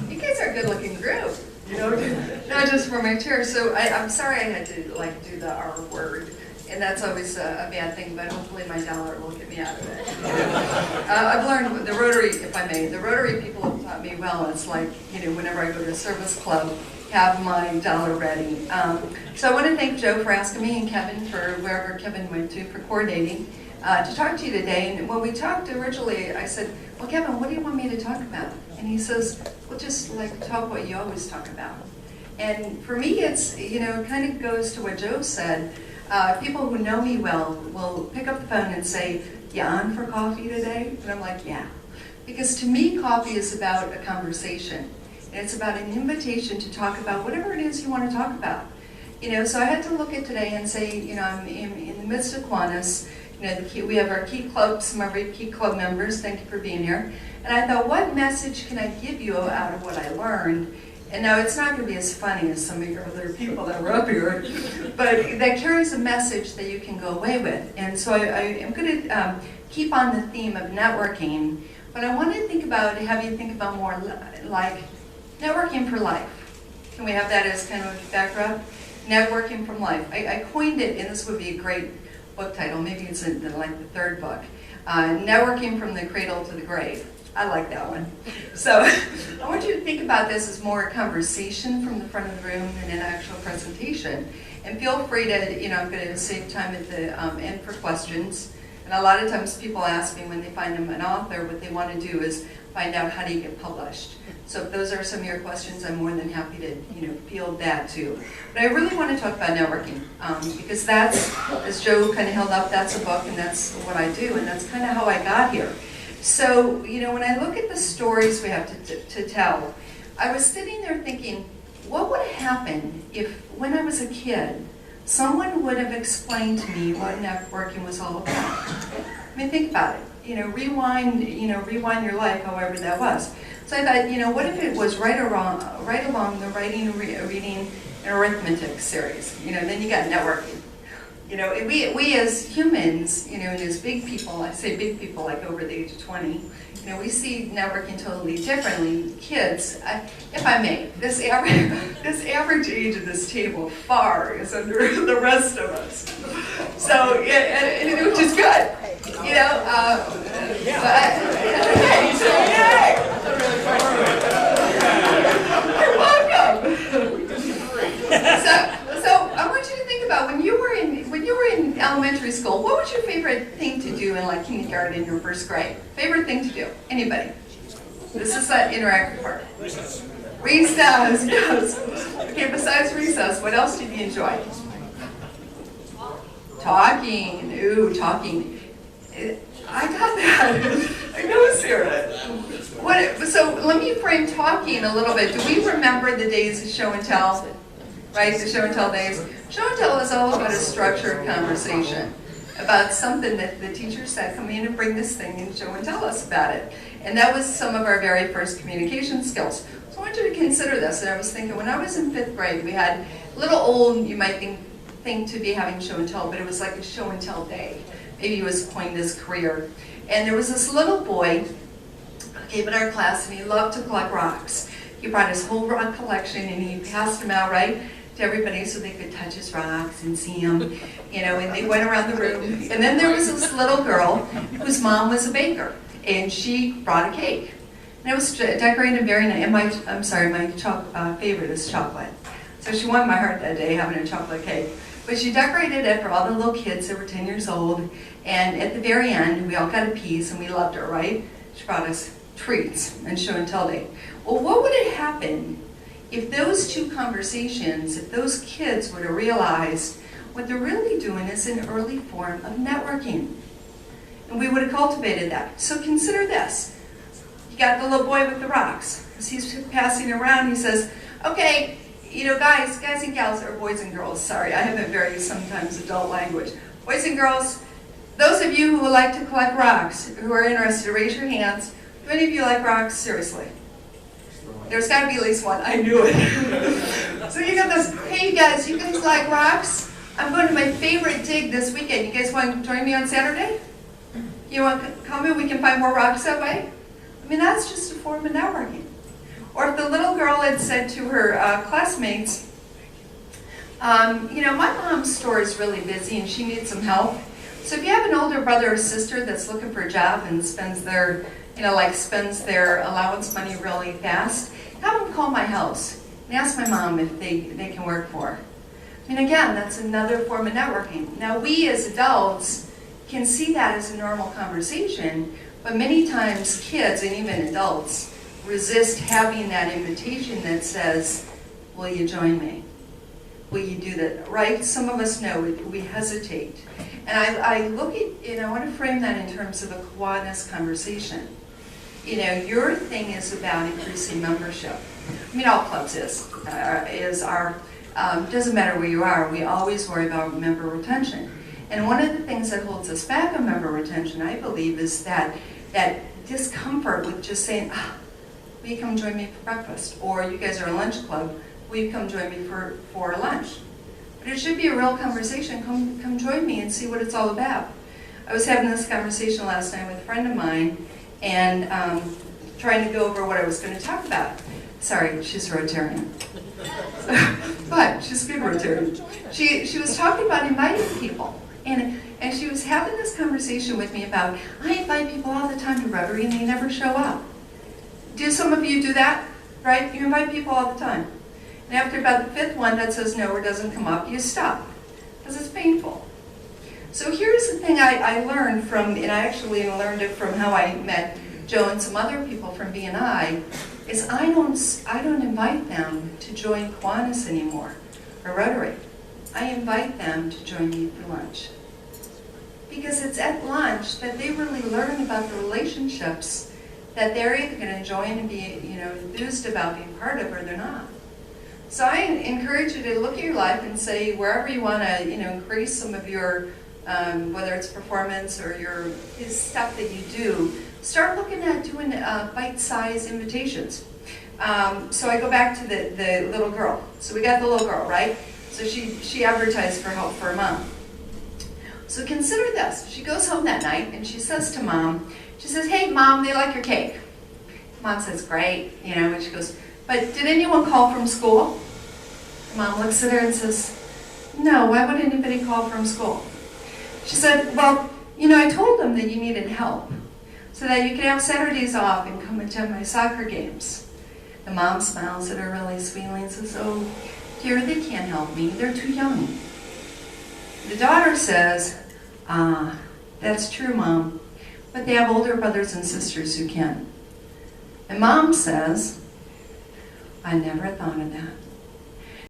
you guys are a good-looking group, you know, not just for my chair. So I'm sorry I had to like do the R word, and that's always a bad thing, but hopefully my dollar will get me out of it. I've learned the Rotary, if I may, the Rotary people have taught me well. It's like, you know, whenever I go to a service club, have my dollar ready. So I want to thank Joe for asking me, and Kevin for wherever Kevin went to for coordinating to talk to you today. And when we talked originally, I said, well, Kevin, what do you want me to talk about? And he says, well, just like talk what you always talk about. And for me, it's, you know, it kind of goes to what Joe said. People who know me well will pick up the phone and say, you on for coffee today? And I'm like, yeah. Because to me, coffee is about a conversation. And it's about an invitation to talk about whatever it is you want to talk about. You know, so I had to look at today and say, you know, I'm in the midst of Kiwanis. You know, we have our key club, some of our key club members. Thank you for being here. And I thought, what message can I give you out of what I learned? And now it's not going to be as funny as some of your other people that were up here, but that carries a message that you can go away with. And so I am going to keep on the theme of networking, but I want to have you think about more like networking for life. Can we have that as kind of a backdrop? Networking from life. I coined it, and this would be a great book title. Maybe it's like the third book. Networking from the cradle to the grave. I like that one. So I want you to think about this as more a conversation from the front of the room than an actual presentation. And feel free to, you know, I'm going to save time at the end for questions. And a lot of times people ask me when they find them an author, what they want to do is find out how do you get published. So if those are some of your questions, I'm more than happy to, you know, field that too. But I really want to talk about networking because that's, as Joe kind of held up, that's a book and that's what I do, and that's kind of how I got here. So, you know, when I look at the stories we have to tell, I was sitting there thinking, what would happen if, when I was a kid, someone would have explained to me what networking was all about? I mean, think about it. You know, rewind your life, however that was. So I thought, you know, what if it was right along the writing, reading, and arithmetic series? You know, then you got networking. You know, we as humans, you know, and as big people, I say big people like over the age of 20, you know, we see networking totally differently. Kids, if I may, this average age of this table far is under the rest of us. So, and which is good, you know. You're welcome. So I want you to think about when you were in elementary school, what was your favorite thing to do in like kindergarten or first grade? Favorite thing to do? Anybody? This is that interactive part. Recess. Recess, yes. Okay, besides recess, what else did you enjoy? Talking. Ooh, talking. I got that. I know, Sarah. So let me frame talking a little bit. Do we remember the days of show and tell? Right, the show and tell days. Show and tell is all about a structured conversation, about something that the teacher said, come in and bring this thing and show and tell us about it. And that was some of our very first communication skills. So I want you to consider this. And I was thinking, when I was in 5th grade, we had a little old, you might think to be having show and tell, but it was like a show and tell day. Maybe he was coined his career. And there was this little boy who came in our class, and he loved to collect rocks. He brought his whole rock collection, and he passed them out, right, to everybody so they could touch his rocks and see them, you know, and they went around the room. And then there was this little girl whose mom was a baker, and she brought a cake. And it was decorated very nice. And my favorite is chocolate. So she won my heart that day having a chocolate cake. But she decorated it for all the little kids that were 10 years old. And at the very end, we all got a piece, and we loved her, right? She brought us treats and show and tell day. Well, what would have happened if those two conversations, if those kids would have realized what they're really doing is an early form of networking? And we would have cultivated that. So consider this. You got the little boy with the rocks. As he's passing around, he says, okay, you know, guys and gals, or boys and girls, sorry, I have a very sometimes adult language. Boys and girls, those of you who would like to collect rocks, who are interested, raise your hands. Do any of you like rocks? Seriously. There's got to be at least one. I knew it. So you got this, hey guys, you guys like rocks? I'm going to my favorite dig this weekend. You guys want to join me on Saturday? You want to come and we can find more rocks that way? I mean, that's just a form of networking. Or if the little girl had said to her classmates, you know, my mom's store is really busy and she needs some help. So if you have an older brother or sister that's looking for a job and spends their, spends their allowance money really fast, have them call my house and ask my mom if they can work for her. I mean, again, that's another form of networking. Now, we as adults can see that as a normal conversation, but many times kids and even adults resist having that invitation that says, will you join me? Will you do that? Right? Some of us know we hesitate. And I look at, I want to frame that in terms of a Kiwanis conversation. Your thing is about increasing membership. I mean, all clubs doesn't matter where you are, we always worry about member retention. And one of the things that holds us back on member retention, I believe, is that discomfort with just saying, will you come join me for breakfast? Or you guys are a lunch club, will you come join me for lunch? But it should be a real conversation. Come join me and see what it's all about. I was having this conversation last night with a friend of mine and trying to go over what I was going to talk about. Sorry, she's Rotarian. But she's a good Rotarian. She was talking about inviting people. And she was having this conversation with me about, I invite people all the time to Rotary and they never show up. Do some of you do that? Right? You invite people all the time. And after about the fifth one that says no or doesn't come up, you stop. Because it's painful. So here's the thing I learned from, and I actually learned it from how I met Joe and some other people from B&I, is I don't invite them to join Kiwanis anymore, or Rotary. I invite them to join me for lunch. Because it's at lunch that they really learn about the relationships that they're either going to join and be enthused about being part of, or they're not. So I encourage you to look at your life and say, wherever you want to increase some of your, whether it's performance or your stuff that you do, start looking at doing bite-sized invitations. So I go back to the little girl. So we got the little girl, right? So she advertised for help for her mom. So consider this. She goes home that night and she says to mom, she says, hey mom, they like your cake. Mom says, great, and she goes, but did anyone call from school? Mom looks at her and says, no, why would anybody call from school? She said, well, I told them that you needed help so that you could have Saturdays off and come attend my soccer games. The mom smiles at her really sweetly and says, oh, dear, they can't help me. They're too young. The daughter says, that's true, Mom, but they have older brothers and sisters who can. And Mom says, I never thought of that.